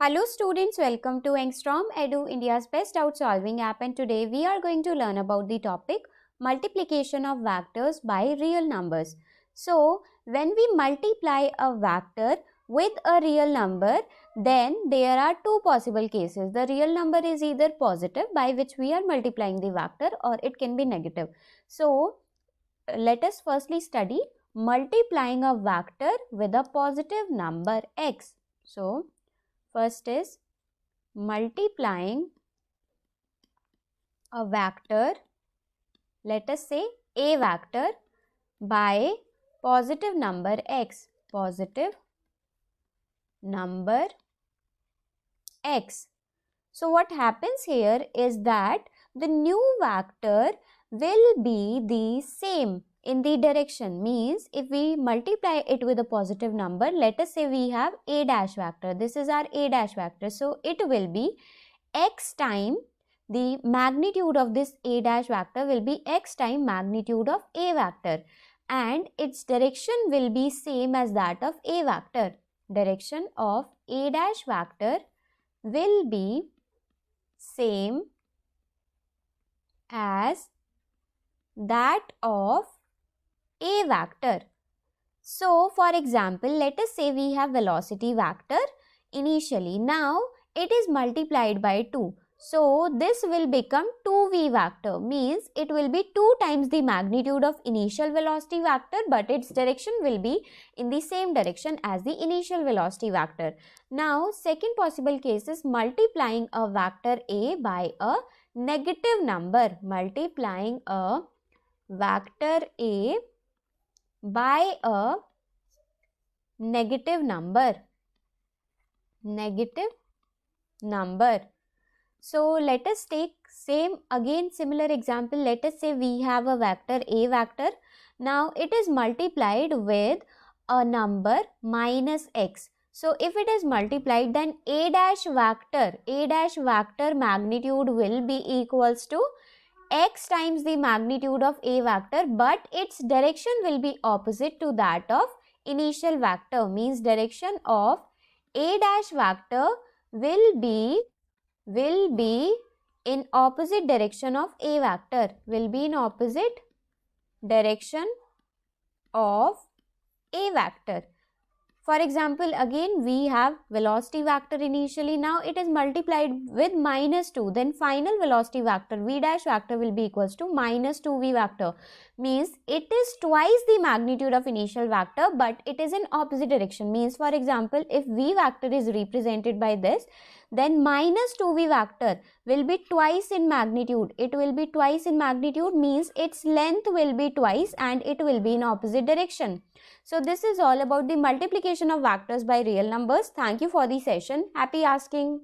Hello students, welcome to Angstrom Edu, India's best doubt solving app, and today we are going to learn about the topic multiplication of vectors by real numbers. So, when we multiply a vector with a real number, then there are two possible cases. The real number is either positive, by which we are multiplying the vector, or it can be negative. So, let us firstly study multiplying a vector with a positive number x. So, first is multiplying a vector, let us say a vector, by positive number x, positive number x. So what happens here is that the new vector will be the same in the direction, means if we multiply it with a positive number, let us say we have a dash vector, this is our a dash vector, so it will be x time, the magnitude of this a dash vector will be x time magnitude of a vector, and its direction will be same as that of a vector. Direction of a dash vector will be same as that of a vector. So, for example, let us say we have velocity vector initially. Now, it is multiplied by 2. So, this will become 2v vector, means it will be 2 times the magnitude of initial velocity vector, but its direction will be in the same direction as the initial velocity vector. Now, second possible case is multiplying a vector a by a negative number. Multiplying a vector a by a negative number. So let us take similar example. Let us say we have a vector a vector. Now it is multiplied with a number minus x. So if it is multiplied, then a dash vector magnitude will be equals to x times the magnitude of a vector, but its direction will be opposite to that of initial vector, means direction of a dash vector will be in opposite direction of a vector, will be in opposite direction of a vector. For example, again we have velocity vector initially. Now it is multiplied with minus 2. Then final velocity vector v dash vector will be equals to minus 2v vector. Means it is twice the magnitude of initial vector, but it is in opposite direction. Means, for example, if v vector is represented by this, then minus 2v vector will be twice in magnitude. It will be twice in magnitude, means its length will be twice and it will be in opposite direction. So this is all about the multiplication of vectors by real numbers. Thank you for the session. Happy asking.